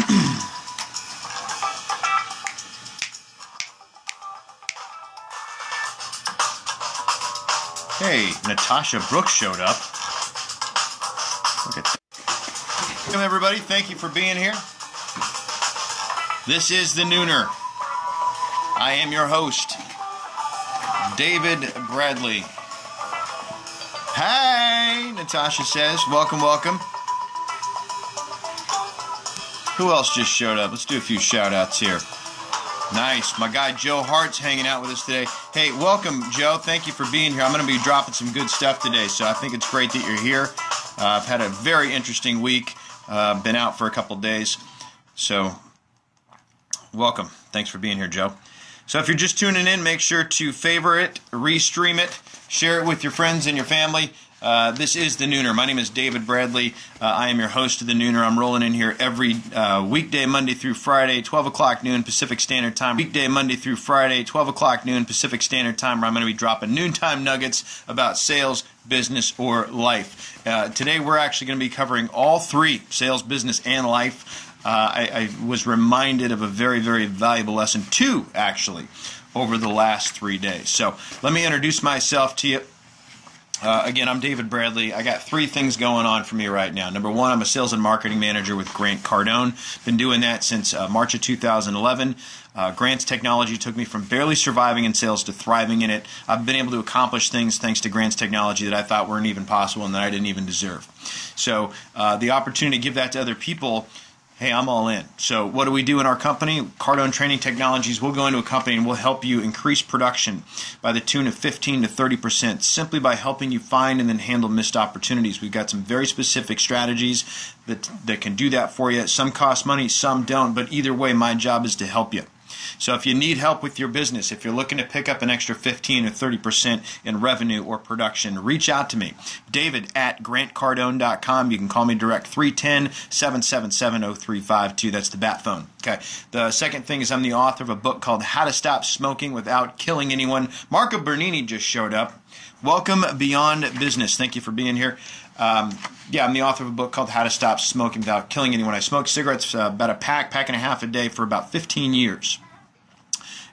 Hey, Natasha Brooks showed up. Look at that. Welcome everybody, thank you for being here. This is the Nooner. I am your host, David Bradley. Hey, Natasha says, welcome, welcome. Who else just showed up? Let's do a few shout outs here. Nice. My guy Joe Hart's hanging out with us today. Hey, welcome, Joe. Thank you for being here. I'm going to be dropping some good stuff today, so I think it's great that you're here. I've had a very interesting week. Been out for a couple days, so welcome. Thanks for being here, Joe. So if you're just tuning in, make sure to favor it, restream it, share it with your friends and your family. This is the Nooner. My name is David Bradley. I am your host of the Nooner. I'm rolling in here every weekday, Monday through Friday, 12 o'clock noon Pacific Standard Time. Weekday, Monday through Friday, 12 o'clock noon Pacific Standard Time, where I'm going to be dropping noontime nuggets about sales, business, or life. Today we're actually going to be covering all three, sales, business, and life. I was reminded of a very, very valuable lesson, two actually, over the last 3 days. So let me introduce myself to you. Again, I'm David Bradley. I got three things going on for me right now. Number one, I'm a sales and marketing manager with Grant Cardone. Been doing that since March of 2011. Grant's technology took me from barely surviving in sales to thriving in it. I've been able to accomplish things thanks to Grant's technology that I thought weren't even possible and that I didn't even deserve. So the opportunity to give that to other people, hey, I'm all in. So what do we do in our company? Cardone Training Technologies. We'll go into a company and we'll help you increase production by the tune of 15 to 30% simply by helping you find and then handle missed opportunities. We've got some very specific strategies that can do that for you. Some cost money, some don't, but either way, my job is to help you. So if you need help with your business, if you're looking to pick up an extra 15 or 30% in revenue or production, reach out to me. David at grantcardone.com. You can call me direct 310-777-0352. That's the bat phone. Okay. The second thing is I'm the author of a book called How to Stop Smoking Without Killing Anyone. Marco Bernini just showed up. Welcome Beyond Business. Thank you for being here. I'm the author of a book called How to Stop Smoking Without Killing Anyone. I smoked cigarettes about a pack and a half a day for about 15 years.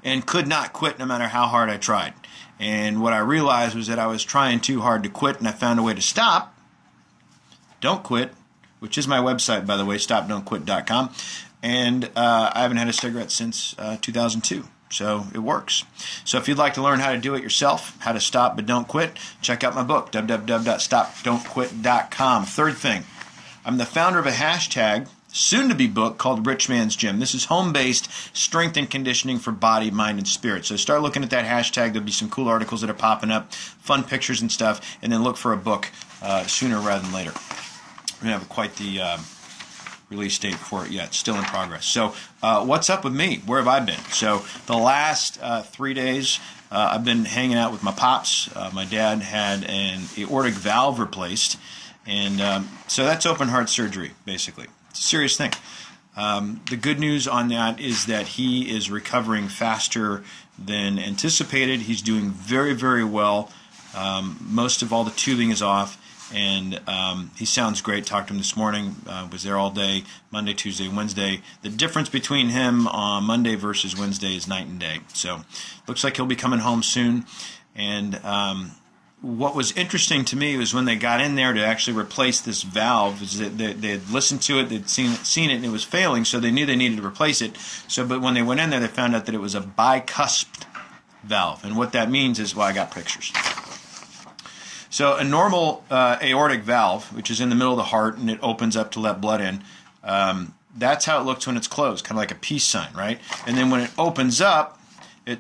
And could not quit no matter how hard I tried. And what I realized was that I was trying too hard to quit, and I found a way to stop. Don't Quit, which is my website, by the way, stopdon'tquit.com. And I haven't had a cigarette since 2002. So it works. So if you'd like to learn how to do it yourself, how to stop but don't quit, check out my book, www.stopdon'tquit.com. Third thing, I'm the founder of a hashtag soon-to-be book called RichMansGym. This is home-based strength and conditioning for body, mind, and spirit. So start looking at that hashtag. There'll be some cool articles that are popping up, fun pictures and stuff, and then look for a book sooner rather than later. We don't have quite the release date for it yet. Still in progress. So what's up with me? Where have I been? So the last 3 days, I've been hanging out with my pops. My dad had an aortic valve replaced, and so that's open heart surgery, basically. It's a serious thing. The good news on that is that he is recovering faster than anticipated. He's doing very, very well. Most of all the tubing is off, and he sounds great. Talked to him this morning. Was there all day, Monday, Tuesday, Wednesday. The difference between him on Monday versus Wednesday is night and day. So looks like he'll be coming home soon. And what was interesting to me was when they got in there to actually replace this valve, is that they had listened to it, they'd seen it, and it was failing, so they knew they needed to replace it. But when they went in there, they found out that it was a bicuspid valve, and what that means is, well, I got pictures. So a normal aortic valve, which is in the middle of the heart, and it opens up to let blood in, that's how it looks when it's closed, kind of like a peace sign, right? And then when it opens up, it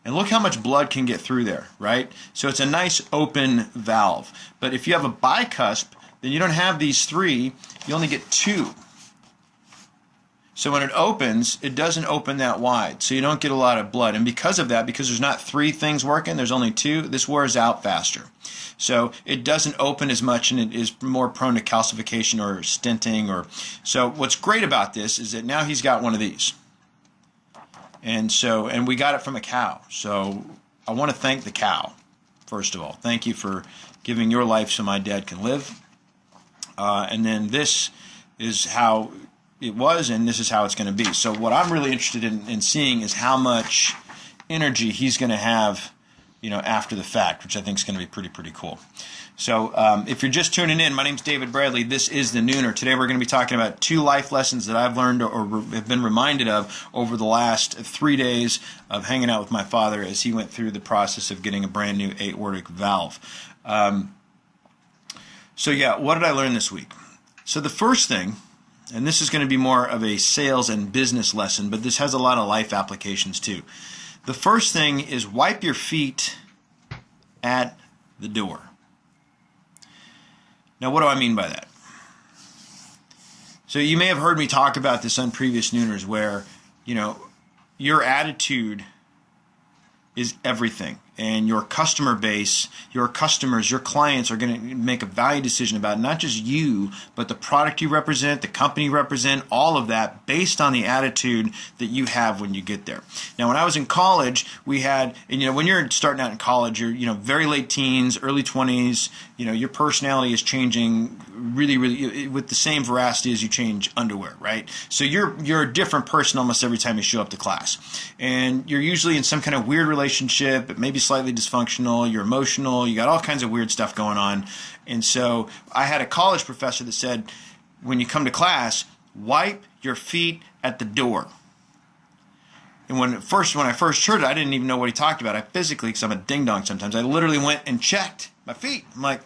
and look how much blood can get through there, right? So it's a nice open valve. But if you have a bicusp, then you don't have these three, you only get two. So when it opens, it doesn't open that wide, so you don't get a lot of blood. And because of that, because there's not three things working, there's only two, this wears out faster. So it doesn't open as much, and it is more prone to calcification or stenting. So what's great about this is that now he's got one of these. And we got it from a cow. So I want to thank the cow, first of all. Thank you for giving your life so my dad can live. And then this is how it was, and this is how it's going to be. So what I'm really interested in seeing is how much energy he's going to have, after the fact, which I think is going to be pretty cool. So if you're just tuning in, my name's David Bradley. This is The Nooner. Today we're going to be talking about 2 life lessons that I've learned or have been reminded of over the last 3 days of hanging out with my father as he went through the process of getting a brand new aortic valve. What did I learn this week? So the first thing, and this is going to be more of a sales and business lesson, but this has a lot of life applications too. The first thing is wipe your feet at the door. Now, what do I mean by that? So you may have heard me talk about this on previous Nooners where, your attitude is everything. And your customer base, your customers, your clients are going to make a value decision about not just you, but the product you represent, the company you represent, all of that based on the attitude that you have when you get there. Now, when I was in college, we had, when you're starting out in college, you're, very late teens, early 20s, your personality is changing really with the same veracity as you change underwear, right? So you're a different person almost every time you show up to class. And you're usually in some kind of weird relationship, maybe slightly dysfunctional, you're emotional, you got all kinds of weird stuff going on. And so I had a college professor that said, when you come to class, wipe your feet at the door. And when I first heard it, I didn't even know what he talked about. I physically, because I'm a ding-dong sometimes, I literally went and checked my feet. I'm like,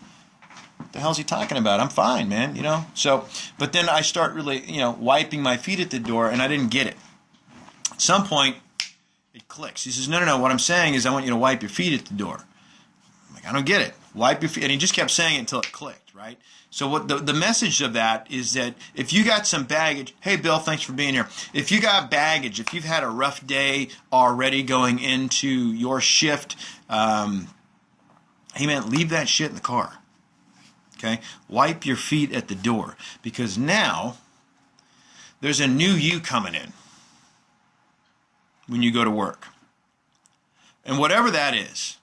what the hell's he talking about? I'm fine, man, So, but then I start really, wiping my feet at the door, and I didn't get it. At some point, it clicks. He says, no, what I'm saying is I want you to wipe your feet at the door. I'm like, I don't get it. Wipe your feet. And he just kept saying it until it clicked, right? So what the message of that is that if you got some baggage, hey, Bill, thanks for being here. If you got baggage, if you've had a rough day already going into your shift, hey, man, leave that shit in the car. Okay? Wipe your feet at the door because now there's a new you coming in when you go to work. And whatever that is,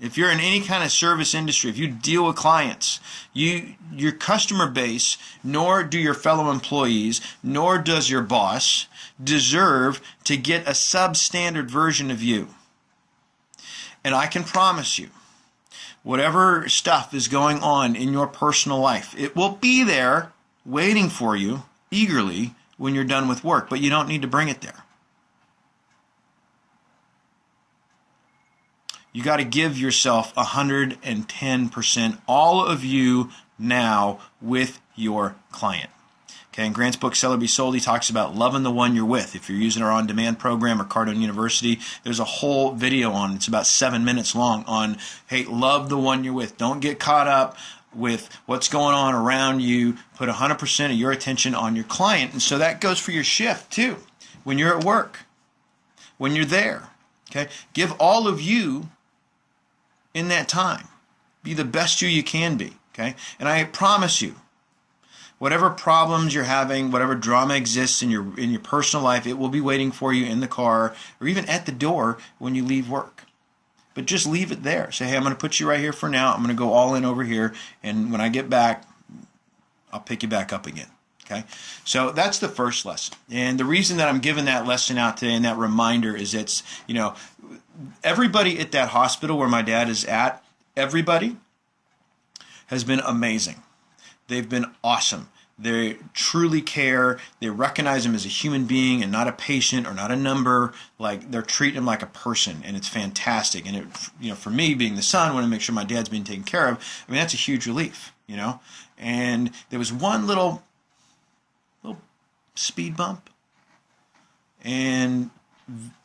if you're in any kind of service industry, if you deal with clients, your customer base, nor do your fellow employees, nor does your boss deserve to get a substandard version of you. And I can promise you, whatever stuff is going on in your personal life, it will be there waiting for you eagerly when you're done with work, but you don't need to bring it there. You got to give yourself 110%, all of you now with your client. Okay, in Grant's book, Sell or Be Sold, he talks about loving the one you're with. If you're using our on-demand program or Cardone University, there's a whole video on, it's about 7 minutes long, on, hey, love the one you're with. Don't get caught up with what's going on around you. Put 100% of your attention on your client. And so that goes for your shift, too, when you're at work, when you're there. Okay, give all of you in that time. Be the best you can be, okay? And I promise you, whatever problems you're having, whatever drama exists in your personal life, it will be waiting for you in the car or even at the door when you leave work. But just leave it there. Say, hey, I'm going to put you right here for now. I'm going to go all in over here, and when I get back, I'll pick you back up again. Okay? So that's the first lesson. And the reason that I'm giving that lesson out today and that reminder is it's, everybody at that hospital where my dad is at, everybody has been amazing. They've been awesome. They truly care. They recognize him as a human being and not a patient or not a number. Like, they're treating him like a person, and it's fantastic. And it, for me, being the son, I want to make sure my dad's being taken care of. I mean, that's a huge relief, And there was one little speed bump, and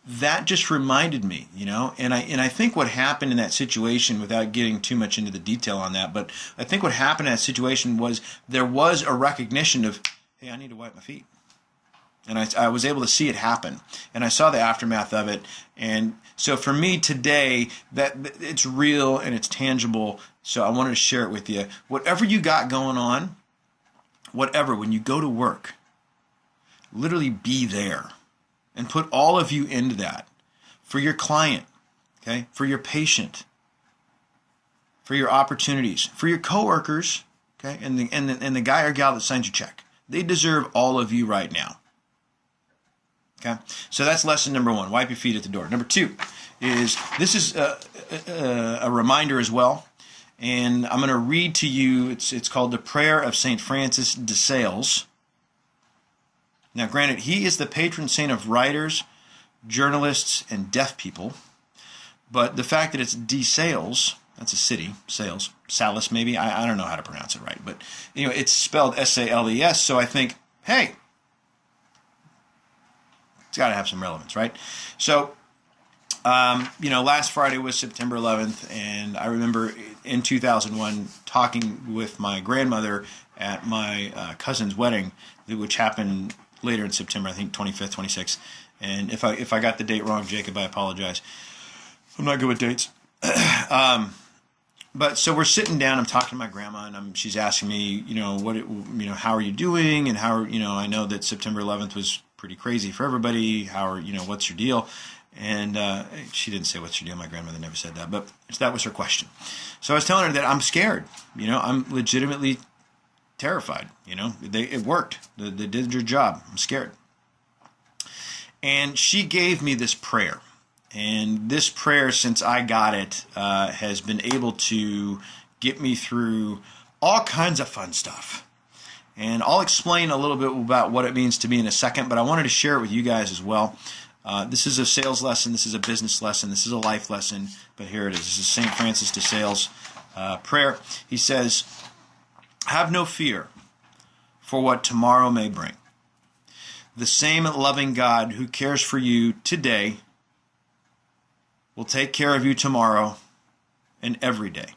that just reminded me, and I think what happened in that situation, without getting too much into the detail on that, but I think what happened in that situation was there was a recognition of, hey, I need to wipe my feet. And I was able to see it happen, and I saw the aftermath of it. And so for me today, that it's real and it's tangible, so I wanted to share it with you. Whatever you got going on, when you go to work, literally be there and put all of you into that for your client, okay, for your patient, for your opportunities, for your coworkers, okay, and the guy or gal that signs your check. They deserve all of you right now. Okay? So that's lesson number 1. Wipe your feet at the door. Number 2 is, this is a reminder as well. And I'm going to read to you, it's called the Prayer of St. Francis de Sales. Now, granted, he is the patron saint of writers, journalists, and deaf people. But the fact that it's de Sales, that's a city, Sales, Salis maybe, I don't know how to pronounce it right. But anyway, it's spelled S-A-L-E-S, so I think, hey, it's got to have some relevance, right? So, last Friday was September 11th, and I remember in 2001 talking with my grandmother at my cousin's wedding, which happened later in September, I think 25th, 26th. And if I got the date wrong, Jacob, I apologize. I'm not good with dates. But so we're sitting down, I'm talking to my grandma, and she's asking me, how are you doing? And how, I know that September 11th was pretty crazy for everybody. What's your deal? And she didn't say what's your deal. My grandmother never said that, but that was her question. So I was telling her that I'm scared. I'm legitimately terrified. It worked. They did their job. I'm scared. And she gave me this prayer. And this prayer, since I got it, has been able to get me through all kinds of fun stuff. And I'll explain a little bit about what it means to me in a second, but I wanted to share it with you guys as well. This is a sales lesson, this is a business lesson, this is a life lesson, but here it is. This is St. Francis de Sales' prayer. He says, "Have no fear for what tomorrow may bring. The same loving God who cares for you today will take care of you tomorrow and every day.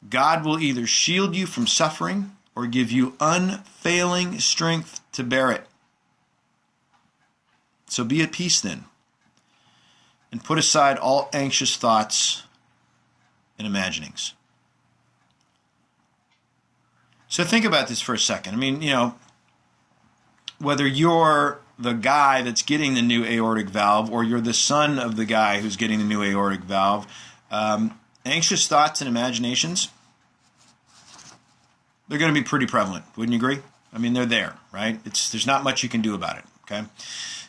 God will either shield you from suffering or give you unfailing strength to bear it. So be at peace then, and put aside all anxious thoughts and imaginings." So think about this for a second. Whether you're the guy that's getting the new aortic valve or you're the son of the guy who's getting the new aortic valve, anxious thoughts and imaginations, they're going to be pretty prevalent. Wouldn't you agree? They're there, right? There's not much you can do about it, okay?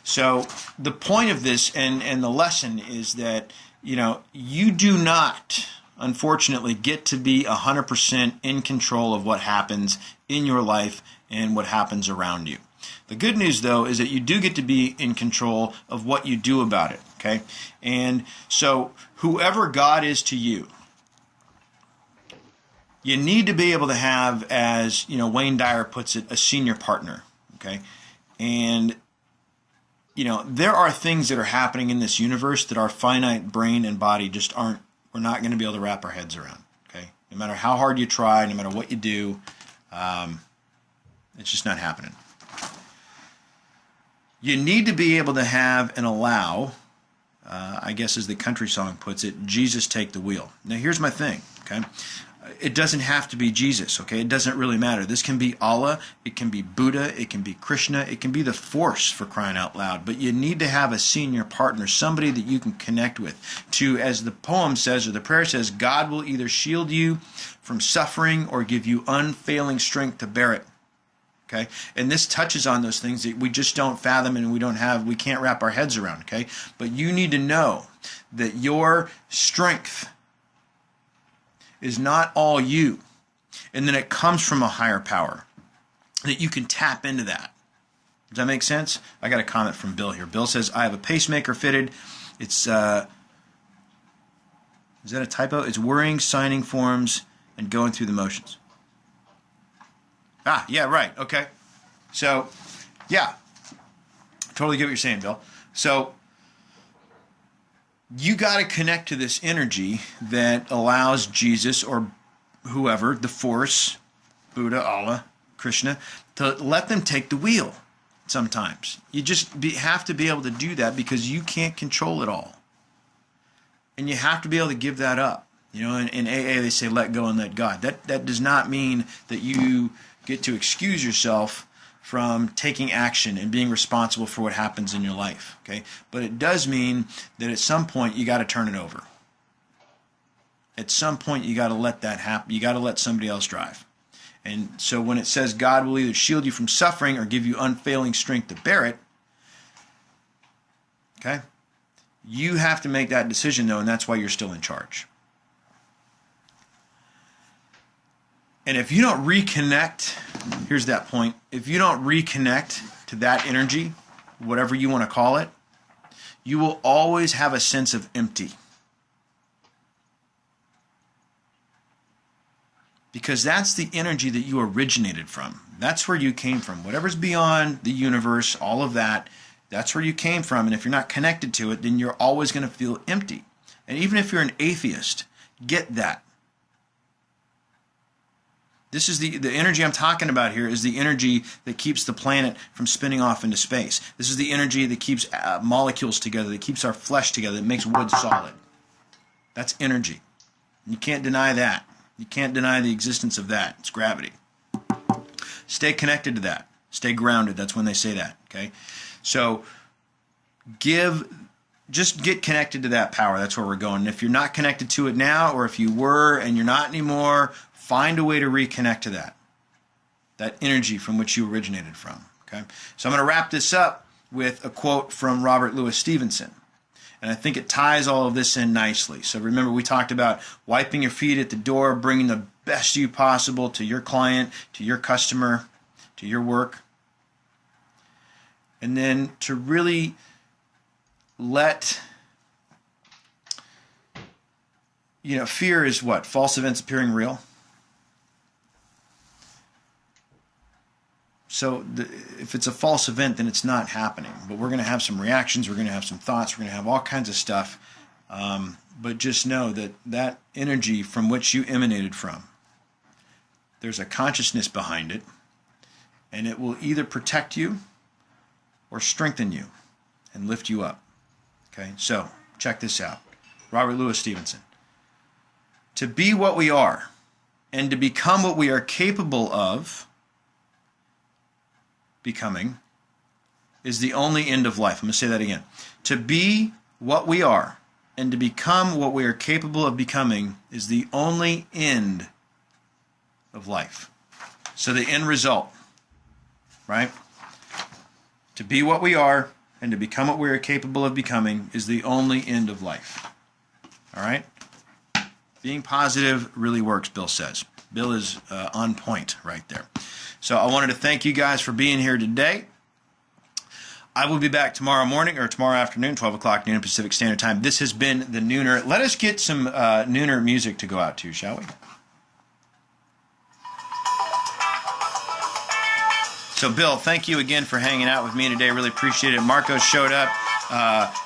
So the point of this and the lesson is that, you do not, unfortunately, get to be 100% in control of what happens in your life and what happens around you. The good news, though, is that you do get to be in control of what you do about it, okay? And so whoever God is to you, you need to be able to have, as Wayne Dyer puts it, a senior partner, okay? And there are things that are happening in this universe that our finite brain and body just aren't, we're not going to be able to wrap our heads around, okay? No matter how hard you try, no matter what you do, it's just not happening. You need to be able to have and allow, I guess as the country song puts it, Jesus take the wheel. Now here's my thing, okay? It doesn't have to be Jesus, okay? It doesn't really matter. This can be Allah, it can be Buddha, it can be Krishna, it can be the Force, for crying out loud. But you need to have a senior partner, somebody that you can connect with. To, as the poem says, or the prayer says, God will either shield you from suffering or give you unfailing strength to bear it. Okay? And this touches on those things that we just don't fathom and we can't wrap our heads around, okay? But you need to know that your strength is not all you, and that it comes from a higher power, that you can tap into that. Does that make sense? I got a comment from Bill here. Bill says, "I have a pacemaker fitted. It's, is that a typo? It's worrying, signing forms, and going through the motions." Ah, yeah, right, okay. So, yeah, totally get what you're saying, Bill. So, you got to connect to this energy that allows Jesus or whoever, the Force, Buddha, Allah, Krishna, to let them take the wheel sometimes. You just have to be able to do that because you can't control it all. And you have to be able to give that up. In AA they say let go and let God. That does not mean that you get to excuse yourself from taking action and being responsible for what happens in your life, okay? But it does mean that at some point you got to turn it over. At some point you got to let that happen. You got to let somebody else drive. And so when it says God will either shield you from suffering or give you unfailing strength to bear it, okay, you have to make that decision, though, and that's why you're still in charge. And if you don't reconnect, here's that point, if you don't reconnect to that energy, whatever you want to call it, you will always have a sense of empty. Because that's the energy that you originated from. That's where you came from. Whatever's beyond the universe, all of that, that's where you came from. And if you're not connected to it, then you're always going to feel empty. And even if you're an atheist, get that. This is the energy I'm talking about here is the energy that keeps the planet from spinning off into space. This is the energy that keeps molecules together, that keeps our flesh together, that makes wood solid. That's energy. You can't deny that. You can't deny the existence of that. It's gravity. Stay connected to that. Stay grounded. That's when they say that. Okay? So just get connected to that power. That's where we're going. And if you're not connected to it now, or if you were and you're not anymore, find a way to reconnect to that energy from which you originated from. Okay? So I'm going to wrap this up with a quote from Robert Louis Stevenson. And I think it ties all of this in nicely. So remember, we talked about wiping your feet at the door, bringing the best you possible to your client, to your customer, to your work. And then to really let, fear is what? False events appearing real. So if it's a false event, then it's not happening. But we're going to have some reactions. We're going to have some thoughts. We're going to have all kinds of stuff. But just know that energy from which you emanated from, there's a consciousness behind it. And it will either protect you or strengthen you and lift you up. Okay, so check this out. Robert Louis Stevenson. To be what we are and to become what we are capable of becoming is the only end of life. I'm going to say that again. To be what we are and to become what we are capable of becoming is the only end of life. So the end result, right? To be what we are and to become what we are capable of becoming is the only end of life. All right? Being positive really works, Bill says. Bill is on point right there. So I wanted to thank you guys for being here today. I will be back tomorrow morning or tomorrow afternoon, 12 o'clock noon Pacific Standard Time. This has been the Nooner. Let us get some Nooner music to go out to, shall we? So, Bill, thank you again for hanging out with me today. Really appreciate it. Marco showed up.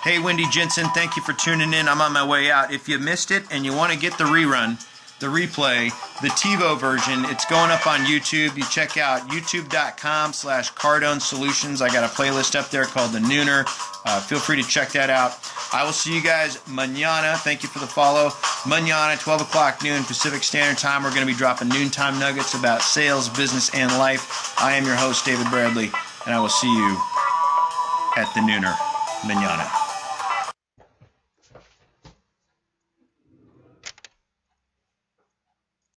Hey, Wendy Jensen, thank you for tuning in. I'm on my way out. If you missed it and you want to get the rerun, the replay, the TiVo version, it's going up on YouTube. You check out youtube.com/Cardone Solutions. I got a playlist up there called The Nooner. Feel free to check that out. I will see you guys mañana. Thank you for the follow. Mañana, 12 o'clock noon Pacific Standard Time. We're going to be dropping noontime nuggets about sales, business, and life. I am your host, David Bradley, and I will see you at The Nooner mañana.